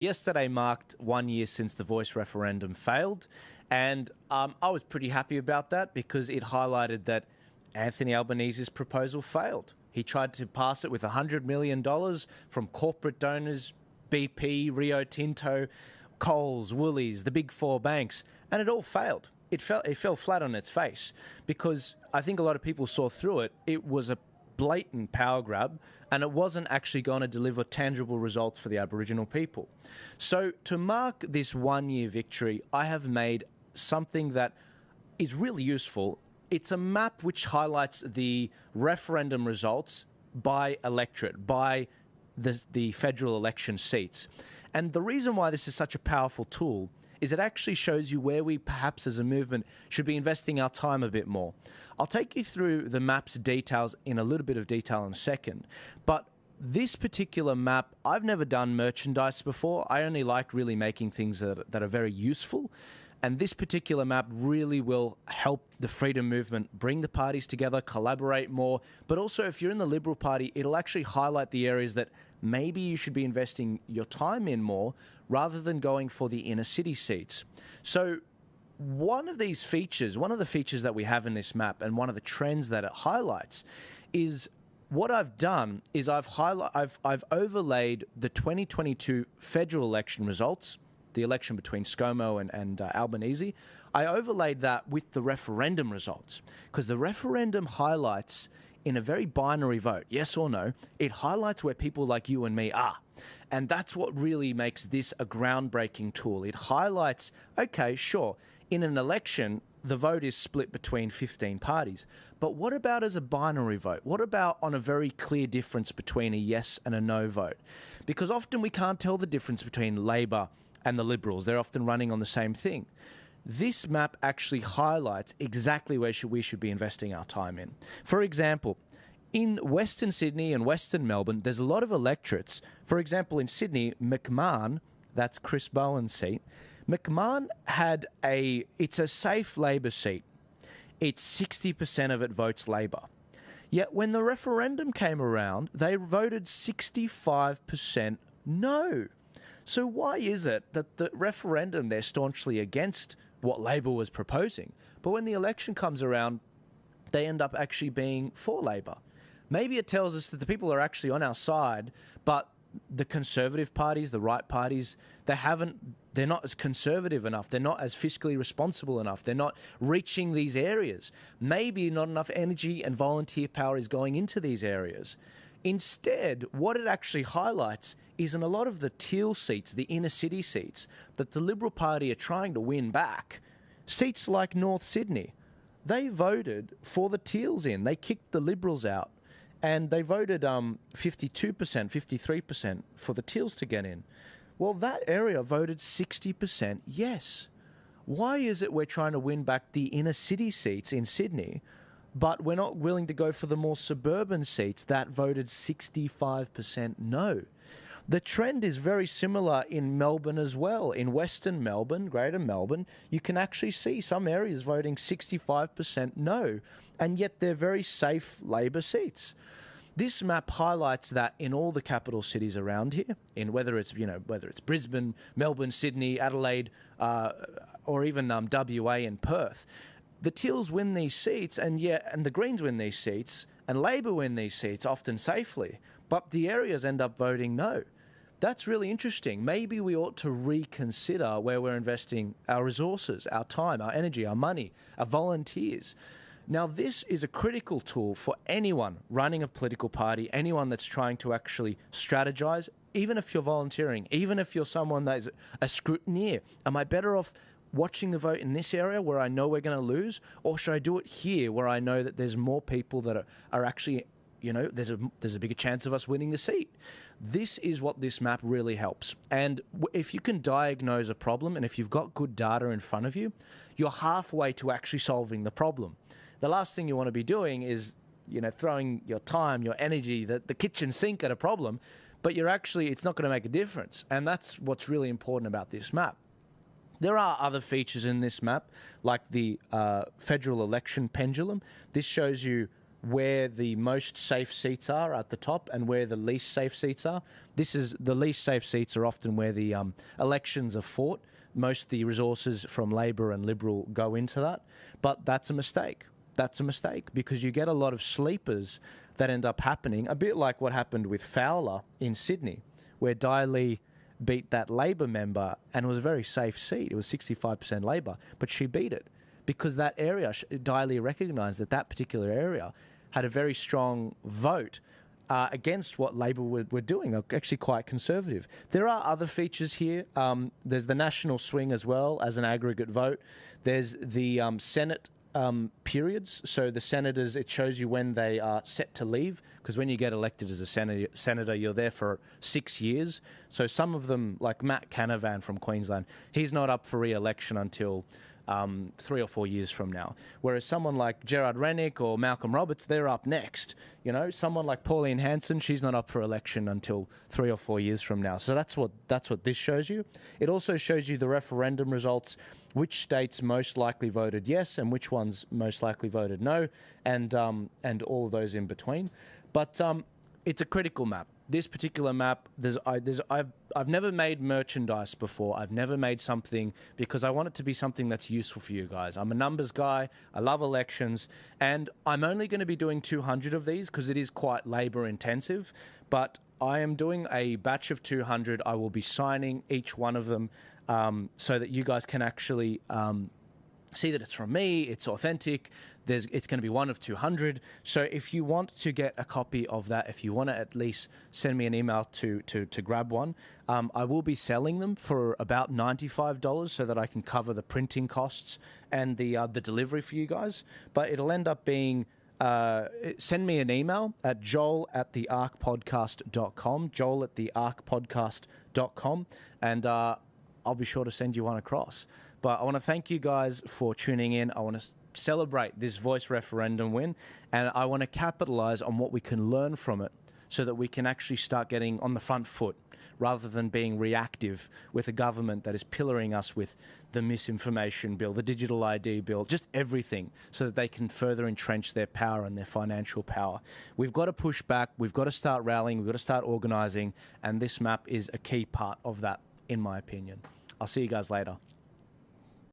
Yesterday marked 1 year since the voice referendum failed, and I was pretty happy about that because it highlighted that Anthony Albanese's proposal failed. He tried to pass it with $100 million from corporate donors, BP, Rio Tinto, Coles, Woolies, the big four banks, and it all failed. It fell flat on its face because I think a lot of people saw through it. It was a blatant power grab, and it wasn't actually going to deliver tangible results for the Aboriginal people. So to mark this 1 year victory, I have made something that is really useful. It's a map which highlights the referendum results by electorate, by the federal election seats. And the reason why this is such a powerful tool is it actually shows you where we perhaps as a movement should be investing our time a bit more. I'll take you through the map's details in a little bit of detail in a second, but this particular map, I've never done merchandise before. I only like really making things that are very useful. And this particular map really will help the freedom movement bring the parties together, collaborate more. But also, if you're in the Liberal Party, it'll actually highlight the areas that maybe you should be investing your time in more rather than going for the inner city seats. So one of the features that we have in this map and one of the trends that it highlights is what I've done is I've overlaid the 2022 federal election results, the election between ScoMo and Albanese. I overlaid that with the referendum results because the referendum highlights in a very binary vote, yes or no, it highlights where people like you and me are. And that's what really makes this a groundbreaking tool. It highlights, okay, sure, in an election, the vote is split between 15 parties. But what about as a binary vote? What about on a very clear difference between a yes and a no vote? Because often we can't tell the difference between Labor and the Liberals. They're often running on the same thing. This map actually highlights exactly where we should be investing our time in. For example, in Western Sydney and Western Melbourne, there's a lot of electorates. For example, in Sydney, McMahon, that's Chris Bowen's seat, McMahon it's a safe Labor seat. It's 60% of it votes Labor. Yet when the referendum came around, they voted 65% no. So why is it that the referendum, they're staunchly against what Labor was proposing, but when the election comes around, they end up actually being for Labor? Maybe it tells us that the people are actually on our side, but the conservative parties, the right parties, they're not as conservative enough. They're not as fiscally responsible enough. They're not reaching these areas. Maybe not enough energy and volunteer power is going into these areas. Instead, what it actually highlights is in a lot of the teal seats, the inner city seats, that the Liberal Party are trying to win back, seats like North Sydney, they voted for the teals in. They kicked the Liberals out. And they voted 52%, 53% for the teals to get in. Well, that area voted 60% yes. Why is it we're trying to win back the inner city seats in Sydney, but we're not willing to go for the more suburban seats that voted 65% no? The trend is very similar in Melbourne as well. In Western Melbourne, Greater Melbourne, you can actually see some areas voting 65% no, and yet they're very safe Labor seats. This map highlights that in all the capital cities around here, in whether it's Brisbane, Melbourne, Sydney, Adelaide, or even WA and Perth, the Teals win these seats, and the Greens win these seats, and Labor win these seats often safely, but the areas end up voting no. That's really interesting. Maybe we ought to reconsider where we're investing our resources, our time, our energy, our money, our volunteers. Now, this is a critical tool for anyone running a political party, anyone that's trying to actually strategize, even if you're volunteering, even if you're someone that is a scrutineer. Am I better off watching the vote in this area where I know we're going to lose, or should I do it here where I know that there's more people that are actually, there's a bigger chance of us winning the seat? This is what this map really helps. And if you can diagnose a problem, and if you've got good data in front of you, you're halfway to actually solving the problem. The last thing you want to be doing is, throwing your time, your energy, the kitchen sink at a problem, but it's not going to make a difference. And that's what's really important about this map. There are other features in this map, like the federal election pendulum. This shows you where the most safe seats are at the top and where the least safe seats are. This is the least safe seats are often where the elections are fought. Most of the resources from Labor and Liberal go into that. But that's a mistake. That's a mistake because you get a lot of sleepers that end up happening, a bit like what happened with Fowler in Sydney, where Daly beat that Labor member and it was a very safe seat. It was 65% Labor, but she beat it because that area, Daly recognised that that particular area had a very strong vote against what Labor were doing, actually quite conservative. There are other features here. There's the national swing as well as an aggregate vote. There's the Senate periods. So the senators, it shows you when they are set to leave, because when you get elected as a senator, you're there for 6 years. So some of them, like Matt Canavan from Queensland, he's not up for re-election until 3 or 4 years from now. Whereas someone like Gerard Rennick or Malcolm Roberts, they're up next. You know, someone like Pauline Hanson, she's not up for election until 3 or 4 years from now. So that's what this shows you. It also shows you the referendum results, which states most likely voted yes and which ones most likely voted no, and all of those in between. But it's a critical map. This particular map, I've never made merchandise before. I've never made something because I want it to be something that's useful for you guys. I'm a numbers guy. I love elections, and I'm only going to be doing 200 of these because it is quite labor intensive. But I am doing a batch of 200. I will be signing each one of them so that you guys can actually see that it's from me, it's authentic. It's going to be one of 200. So if you want to get a copy of that, if you want to at least send me an email to grab one, I will be selling them for about $95 so that I can cover the printing costs and the delivery for you guys. But it'll end up being send me an email at joel@thearcpodcast.com, joel@thearcpodcast.com, and I'll be sure to send you one across. But I want to thank you guys for tuning in. I want to celebrate this voice referendum win, and I want to capitalize on what we can learn from it so that we can actually start getting on the front foot rather than being reactive with a government that is pillaring us with the misinformation bill, the digital ID bill, just everything, so that they can further entrench their power and their financial power. We've got to push back. We've got to start rallying. We've got to start organizing, and this map is a key part of that, in my opinion. I'll see you guys later.